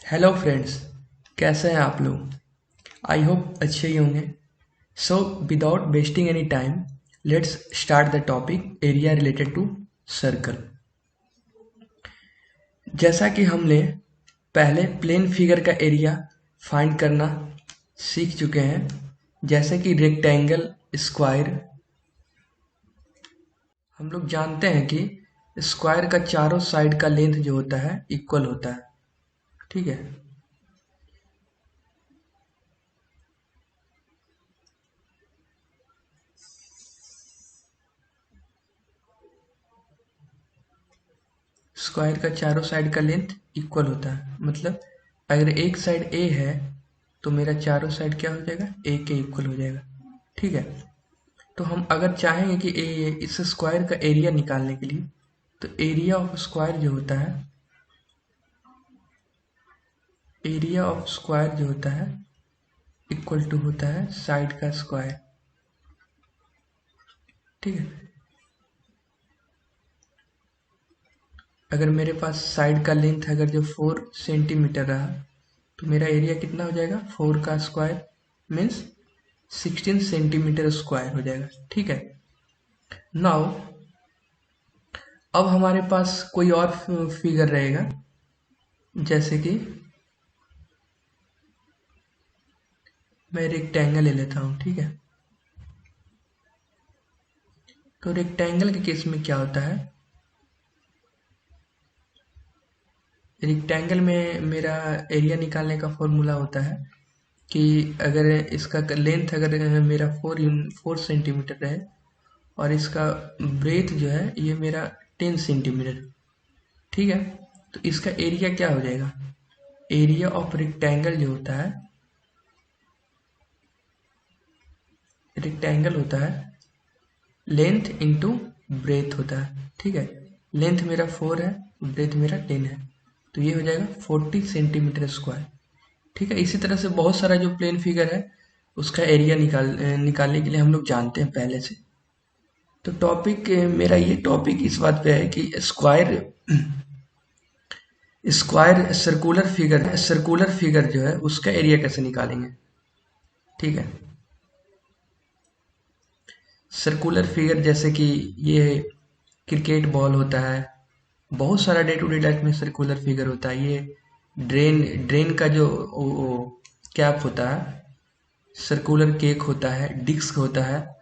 Hello friends, कैसे हैं आप लोग। आई होप अच्छे ही होंगे। So without wasting any time, let's start the topic area related to circle. जैसा कि हमने पहले प्लेन फिगर का एरिया फाइंड करना सीख चुके हैं, जैसे कि रेक्टेंगल, स्क्वायर। हम लोग जानते हैं कि स्क्वायर का चारों साइड का लेंथ जो होता है इक्वल होता है, ठीक है। स्क्वायर का चारों साइड का लेंथ इक्वल होता है, मतलब अगर एक साइड ए है तो मेरा चारों साइड क्या हो जाएगा, ए के इक्वल हो जाएगा, ठीक है। तो हम अगर चाहेंगे कि इस स्क्वायर का एरिया निकालने के लिए, तो एरिया ऑफ स्क्वायर जो होता है, एरिया ऑफ स्क्वायर जो होता है इक्वल टू होता है साइड का स्क्वायर, ठीक है। अगर मेरे पास साइड का लेंथ अगर जो 4 सेंटीमीटर रहा, तो मेरा एरिया कितना हो जाएगा, 4 का स्क्वायर मीन्स 16 सेंटीमीटर स्क्वायर हो जाएगा, ठीक है। नाउ अब हमारे पास कोई और फिगर रहेगा, जैसे कि मैं रेक्टेंगल ले लेता हूँ, ठीक है। तो रेक्टेंगल के केस में क्या होता है, रेक्टेंगल में मेरा एरिया निकालने का फॉर्मूला होता है कि अगर इसका लेंथ अगर मेरा 4 सेंटीमीटर है और इसका ब्रेथ जो है ये मेरा 10 सेंटीमीटर, ठीक है। तो इसका एरिया क्या हो जाएगा, एरिया ऑफ रेक्टेंगल जो होता है, रेक्टेंगल होता है लेंथ इंटू ब्रेथ होता है, ठीक है। लेंथ मेरा 4 है, ब्रेथ मेरा 10 है, तो ये हो जाएगा 40 सेंटीमीटर स्क्वायर, ठीक है। इसी तरह से बहुत सारा जो प्लेन फिगर है उसका एरिया निकालने के लिए हम लोग जानते हैं पहले से। तो टॉपिक मेरा ये टॉपिक इस बात पे है कि स्क्वायर स्क्वायर सर्कुलर फिगर जो है उसका एरिया कैसे निकालेंगे, ठीक है। सर्कुलर फिगर जैसे कि ये क्रिकेट बॉल होता है, बहुत सारा डे टू डे लाइफ में सर्कुलर फिगर होता है। ये ड्रेन ड्रेन का जो कैप होता है, सर्कुलर केक होता है, डिस्क होता है।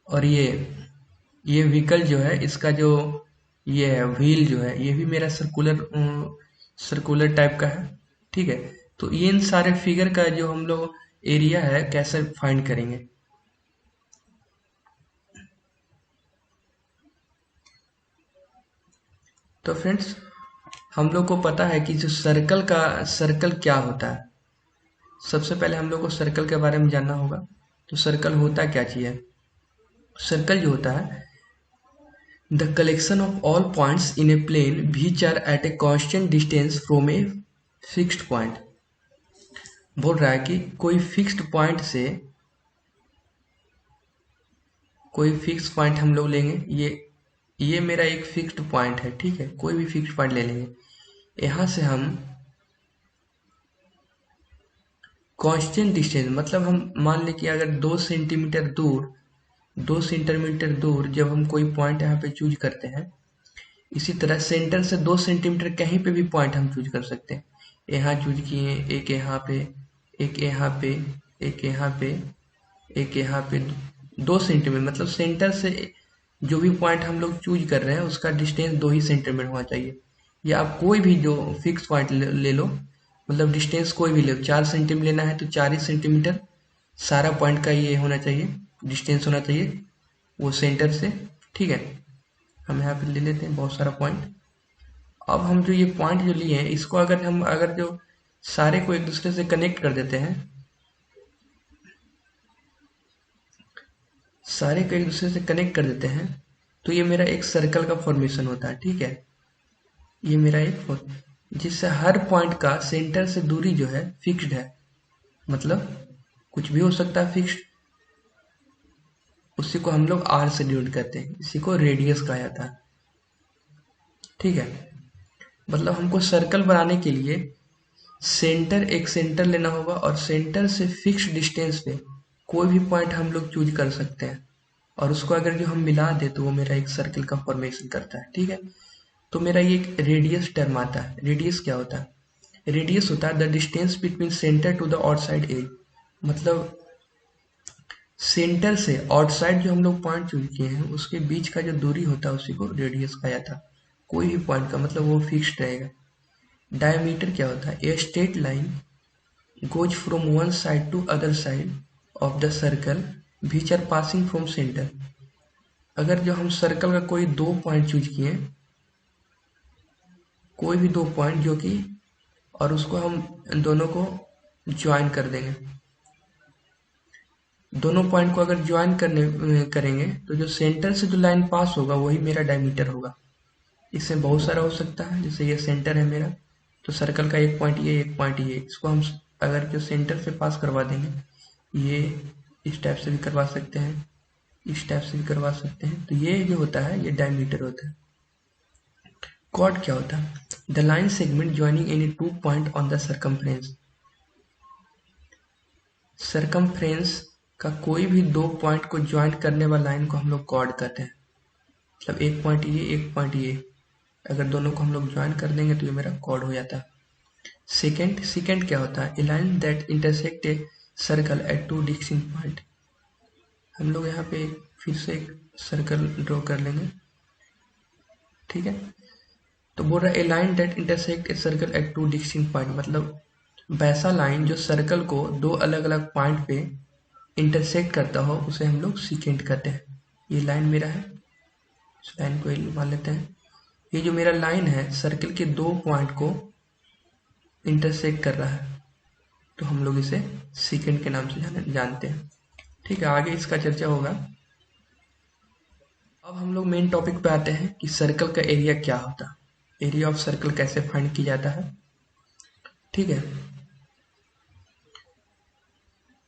और ये व्हीकल जो है इसका जो ये है व्हील जो है ये भी मेरा सर्कुलर टाइप का है, ठीक है। तो ये इन सारे फिगर का जो हम लोग एरिया है कैसे फाइंड करेंगे। तो फ्रेंड्स, हम लोग को पता है कि जो सर्कल क्या होता है। सबसे पहले हम लोग को सर्कल के बारे में जानना होगा। तो सर्कल होता क्या चीज है, सर्कल जो होता है the collection of all points in a plane which are at a constant distance from a fixed point. बोल रहा है कि कोई फिक्स पॉइंट हम लोग लेंगे, ये मेरा एक फिक्स्ड पॉइंट है, ठीक है। कोई भी फिक्स्ड पॉइंट ले लेंगे, यहाँ से हम कांस्टेंट डिस्टेंस, मतलब हम मान लें कि अगर 2 सेंटीमीटर दूर जब हम कोई पॉइंट यहाँ पे चूज करते हैं, इसी तरह सेंटर से 2 सेंटीमीटर कहीं पे भी पॉइंट हम चूज कर सकते हैं। यहाँ चूज किए, एक यहाँ पे, एक यहाँ पे, एक यहाँ पे, एक यहाँ पे, 2 सेंटीमीटर, मतलब सेंटर से जो भी पॉइंट हम लोग चूज कर रहे हैं उसका डिस्टेंस 2 ही सेंटीमीटर होना चाहिए। या आप कोई भी जो फिक्स पॉइंट ले लो, मतलब डिस्टेंस कोई भी ले लो, 4 सेंटीमीटर लेना है तो 4 ही सेंटीमीटर सारा पॉइंट का ये होना चाहिए, डिस्टेंस होना चाहिए वो सेंटर से, ठीक है। हम यहाँ पे ले लेते हैं बहुत सारा पॉइंट। अब हम जो ये पॉइंट जो लिए हैं इसको अगर जो सारे को एक दूसरे से कनेक्ट कर देते हैं, सारे को एक दूसरे से कनेक्ट कर देते हैं, तो ये मेरा एक सर्कल का फॉर्मेशन होता है, ठीक है। ये मेरा जिससे हर पॉइंट का सेंटर से दूरी जो है फिक्स्ड है, मतलब कुछ भी हो सकता है फिक्स्ड, उसी को हम लोग आर से डिनोट करते हैं, इसी को रेडियस कहा जाता है, ठीक है। मतलब हमको सर्कल बनाने के लिए सेंटर, एक सेंटर लेना होगा और सेंटर से फिक्स डिस्टेंस पे कोई भी पॉइंट हम लोग चूज कर सकते हैं, और उसको अगर जो हम मिला दे तो वो मेरा एक सर्कल का फॉर्मेशन करता है। ठीक है, तो मेरा ये एक रेडियस टर्म आता है। रेडियस क्या होता है? रेडियस होता है the distance between centre to the outside edge. मतलब सेंटर से आउटसाइड जो हम लोग पॉइंट चूज किए हैं उसके बीच का जो दूरी होता है उसी को रेडियस कहा जाता है। कोई भी पॉइंट का मतलब वो फिक्स्ड रहेगा। डायमीटर क्या होता है? A straight line goes from one side to other side of the circle which are passing from centre. अगर जो हम सर्कल का कोई दो पॉइंट चूज किए, कोई भी दो पॉइंट जो कि, और उसको हम दोनों को ज्वाइन कर देंगे, दोनों पॉइंट को अगर ज्वाइन करेंगे तो जो सेंटर से जो लाइन पास होगा वही मेरा डायमीटर होगा। इससे बहुत सारा हो सकता है, जैसे ये सेंटर है मेरा, तो सर्कल का एक पॉइंट ये, एक पॉइंट ये, इसको हम अगर जो सेंटर से पास करवा देंगे, ये इस टाइप से भी करवा सकते हैं, इस टाइप से भी करवा सकते हैं, तो ये जो होता है ये डायमीटर होता है। कॉर्ड क्या होता है? The line segment joining any two point on the circumference. Circumference का कोई भी दो पॉइंट को ज्वाइन करने वाला लाइन को हम लोग कॉर्ड कहते हैं। मतलब एक पॉइंट ये, एक पॉइंट ये, अगर दोनों को हम लोग ज्वाइन कर देंगे तो ये मेरा कॉर्ड हो जाता है। सेकेंड क्या होता है? A line that intersect a circle at two distinct point. हम लोग यहाँ पे फिर से एक सर्कल ड्रॉ कर लेंगे। ठीक है, तो बोल रहा है a line that intersect a circle at two distinct point, मतलब वैसा लाइन जो सर्कल को दो अलग अलग पॉइंट पे इंटरसेक्ट करता हो उसे हम लोग सीकेंट कहते हैं। ये लाइन मेरा है, इस लाइन को मान लेते हैं। ये जो मेरा लाइन है सर्कल के दो पॉइंट को इंटरसेक्ट कर रहा है, तो हम लोग इसे सीकेंट के नाम से जानते हैं। ठीक है, आगे इसका चर्चा होगा। अब हम लोग मेन टॉपिक पे आते हैं कि सर्कल का एरिया क्या होता है, एरिया ऑफ सर्कल कैसे फाइंड किया जाता है। ठीक है,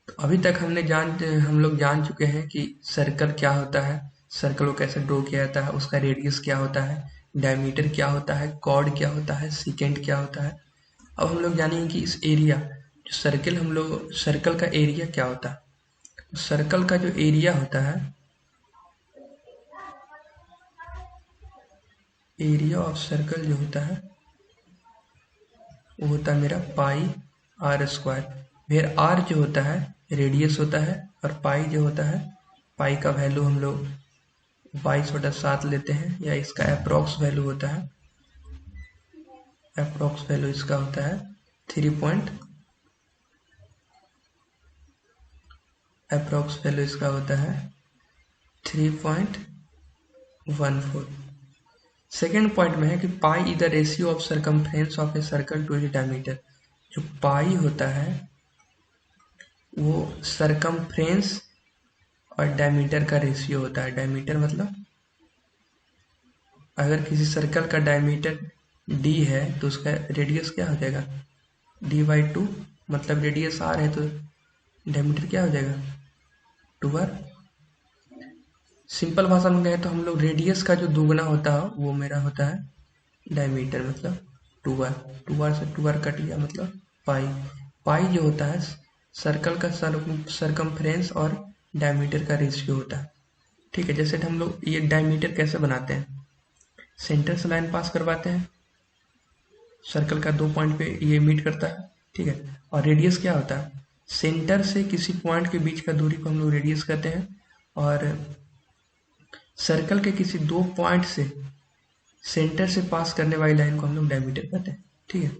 तो अभी तक हम लोग जान चुके हैं कि सर्कल क्या होता है, सर्कल को कैसे ड्रॉ किया जाता है, उसका रेडियस क्या होता है, डायमीटर क्या होता है, कॉर्ड क्या होता है, सीकेंट क्या होता है। अब हम लोग जानेंगे कि इस एरिया, जो सर्कल का एरिया क्या होता है। सर्कल का जो एरिया होता है, एरिया ऑफ सर्कल जो होता है वो होता है मेरा पाई आर स्क्वायर। फिर आर जो होता है रेडियस होता है, और पाई जो होता है, पाई का वैल्यू हम लोग 22/7 लेते हैं, या इसका अप्रोक्स वैल्यू होता है, अप्रोक्स वैल्यू इसका होता है 3 अप्रोक्स वैल्यू इसका होता है 3.14। सेकेंड पॉइंट में है कि pi is the ratio of circumference of a circle to its diameter. जो पाई होता है वो सर्कमफ्रेंस और डायमीटर का रेशियो होता है। डायमीटर मतलब अगर किसी सर्कल का डायमीटर d है तो उसका रेडियस क्या हो जाएगा? d/2, मतलब रेडियस r है तो डायमीटर क्या हो जाएगा? 2r। सिंपल भाषा में कहें तो हम लोग रेडियस का जो दुगना होता है वो मेरा होता है डायमीटर, मतलब 2r। 2r से 2r कट गया, मतलब पाई। पाई जो होता है सर्कल का सर्कमफ्रेंस और डायमीटर का रेशियो होता है। ठीक है, जैसे हम लोग ये डायमीटर कैसे बनाते हैं, सेंटर से लाइन पास करवाते हैं, सर्कल का दो पॉइंट पे ये मीट करता है। ठीक है, और रेडियस क्या होता है? सेंटर से किसी पॉइंट के बीच का दूरी को हम लोग रेडियस कहते हैं, और सर्कल के किसी दो पॉइंट से सेंटर से पास करने वाली लाइन को हम लोग डायमीटर कहते हैं। ठीक है,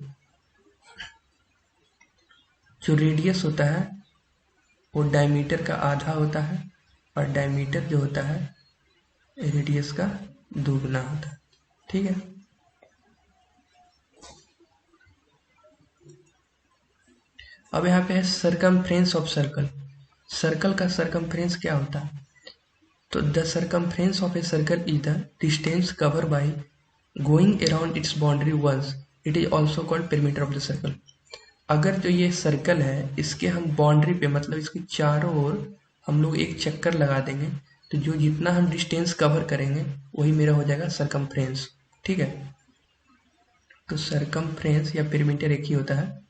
जो रेडियस होता है वो डायमीटर का आधा होता है, और डायमीटर जो होता है रेडियस का दुगना होता है। ठीक है, अब यहाँ पे है सर्कमफ्रेंस ऑफ सर्कल। सर्कल का सर्कमफ्रेंस क्या होता है? तो the circumference of a circle is the distance cover by going around its boundary once it is also called perimeter of the circle. अगर जो ये सर्कल है इसके हम बाउंड्री पे, मतलब इसके चारों ओर हम लोग एक चक्कर लगा देंगे, तो जो जितना हम डिस्टेंस कवर करेंगे वही मेरा हो जाएगा सर्कमफ्रेंस। ठीक है, तो सर्कमफ्रेंस या पेरीमीटर एक ही होता है।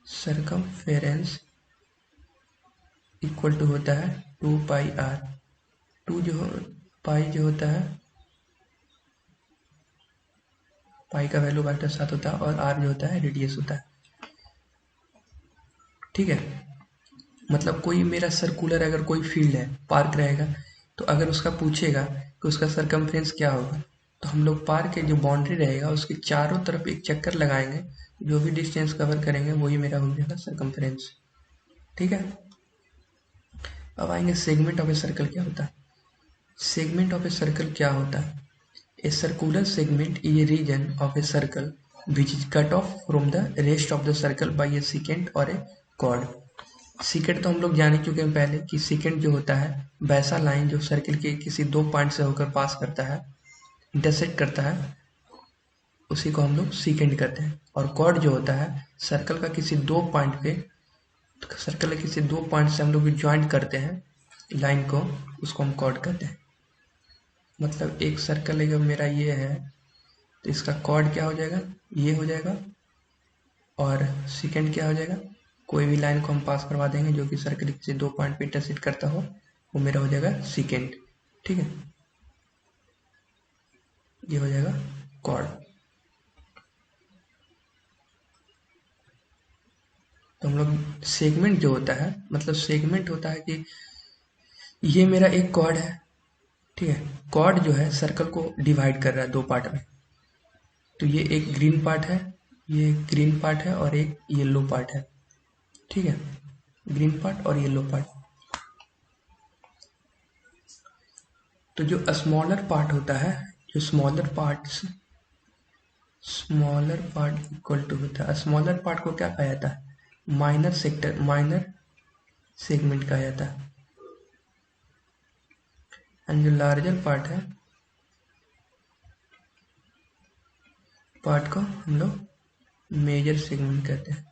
सरकमफेरेंस इक्वल टू होता है 2πr। पाई जो होता है, पाई का वैल्यू 5/7 होता है, और आर जो होता है रेडियस होता है। ठीक है, मतलब कोई मेरा सर्कुलर अगर कोई फील्ड है, पार्क रहेगा, तो अगर उसका पूछेगा कि उसका सरकमफ्रेंस क्या होगा, तो हम लोग पार्क के जो बाउंड्री रहेगा उसके चारों तरफ एक चक्कर लगाएंगे, जो भी डिस्टेंस कवर करेंगे वही मेरा हो जाएगा सरकमफ्रेंस। ठीक है, अब आएंगे सेगमेंट ऑफ ए सर्कल क्या होता है। सेगमेंट ऑफ ए सर्कल क्या होता है? A circular segment is a region of a circle which is cut off from the rest of the circle by a secant और ए कॉर्ड। सेकेंड तो हम लोग जान चुके हैं पहले कि सेकेंड जो होता है वैसा लाइन जो सर्किल के किसी दो पॉइंट से होकर पास करता है, इंटरसेक्ट करता है, उसी को हम लोग सेकेंड कहते हैं। और कॉर्ड जो होता है सर्कल का किसी दो पॉइंट पे, सर्कल के किसी दो पॉइंट से हम लोग ज्वाइंट करते हैं लाइन को, उसको हम कॉर्ड कहते हैं। मतलब एक सर्कल अगर मेरा ये है तो इसका कॉर्ड क्या हो जाएगा, ये हो जाएगा, और सेकेंड क्या हो जाएगा, कोई भी लाइन को हम पास करवा देंगे जो कि सर्कल से दो पॉइंट पे इंटरसेक्ट करता हो, वो मेरा हो जाएगा सेकेंड। ठीक है, ये हो जाएगा कॉर्ड। तो हम लोग सेगमेंट जो होता है, मतलब सेगमेंट होता है कि ये मेरा एक कॉर्ड है। ठीक है, कॉर्ड जो है सर्कल को डिवाइड कर रहा है दो पार्ट में। तो ये एक ग्रीन पार्ट है, ये ग्रीन पार्ट है, और एक येलो पार्ट है। ठीक है, ग्रीन पार्ट और येलो पार्ट। तो जो स्मॉलर पार्ट होता है, जो स्मॉलर पार्ट इक्वल टू होता है, स्मॉलर पार्ट को क्या कहा जाता है, माइनर सेक्टर, माइनर सेगमेंट कहा जाता है। एंड जो लार्जर पार्ट है, पार्ट को हम लोग मेजर सेगमेंट कहते हैं।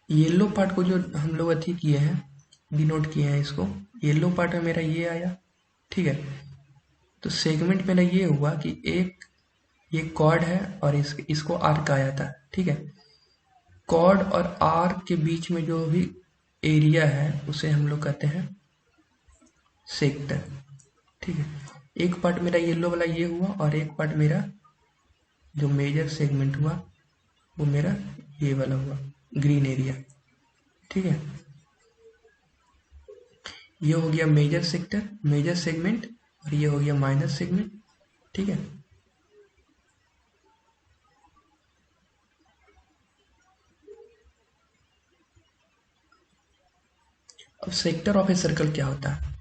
येलो पार्ट को जो हम लोग अथी किए हैं, डिनोट किए हैं इसको, येलो पार्ट में मेरा ये आया। ठीक है, तो सेगमेंट मेरा ये हुआ कि एक ये कॉर्ड है और इसको आर्क कहा जाता है। ठीक है, कॉर्ड और आर्क के बीच में जो भी एरिया है उसे हम लोग कहते हैं सेक्टर। ठीक है, एक पार्ट मेरा येलो वाला ये हुआ, और एक पार्ट मेरा जो मेजर सेगमेंट हुआ वो मेरा ये वाला हुआ, ग्रीन एरिया। ठीक है, ये हो गया मेजर सेक्टर, मेजर सेगमेंट, और ये हो गया माइनर सेगमेंट। ठीक है, अब सेक्टर ऑफ ए सर्कल क्या होता है?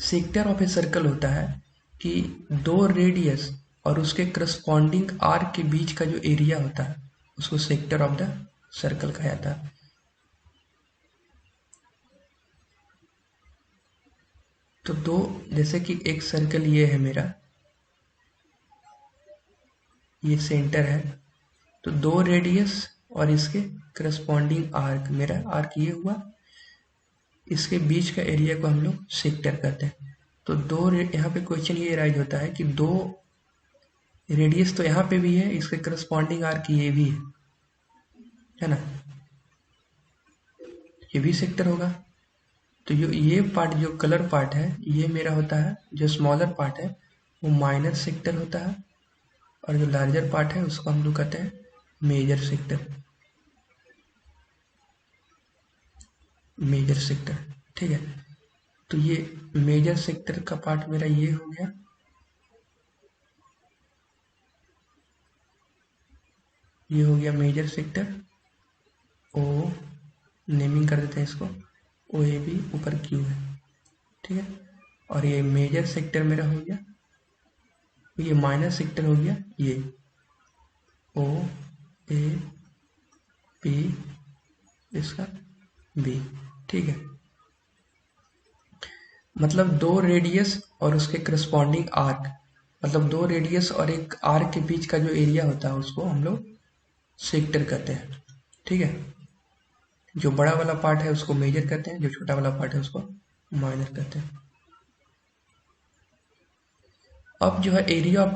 सेक्टर ऑफ ए सर्कल होता है कि दो रेडियस और उसके करस्पॉन्डिंग आर्क के बीच का जो एरिया होता है उसको सेक्टर ऑफ द सर्कल कहा जाता है। तो दो, जैसे कि एक सर्कल ये है मेरा, ये सेंटर है, तो दो रेडियस और इसके करस्पॉन्डिंग आर्क, मेरा आर्क ये हुआ, इसके बीच का एरिया को हम लोग सेक्टर कहते हैं। तो दो, यहाँ पे क्वेश्चन ये राइज होता है कि दो रेडियस तो यहाँ पे भी है, इसके करस्पॉन्डिंग आर्क ये भी है ना, ये भी सेक्टर होगा। तो ये पार्ट जो कलर पार्ट है ये मेरा होता है, जो स्मॉलर पार्ट है वो माइनर सेक्टर होता है, और जो लार्जर पार्ट है उसको हम लोग कहते हैं मेजर सेक्टर, मेजर सेक्टर। ठीक है, तो ये मेजर सेक्टर का पार्ट मेरा ये हो गया, ये हो गया मेजर सेक्टर। ओ, नेमिंग कर देते हैं इसको, ओ ए बी, ऊपर क्यू है। ठीक है, और ये मेजर सेक्टर मेरा हो गया, ये माइनर सेक्टर हो गया, ये ओ ए बी, इसका बी। ठीक है, मतलब दो रेडियस और उसके करस्पॉन्डिंग आर्क, मतलब दो रेडियस और एक आर्क के बीच का जो एरिया होता है उसको हम लोग सेक्टर कहते हैं। ठीक है, जो बड़ा वाला पार्ट है उसको मेजर कहते हैं, जो छोटा वाला पार्ट है उसको माइनर कहते हैं। अब जो है एरिया ऑफ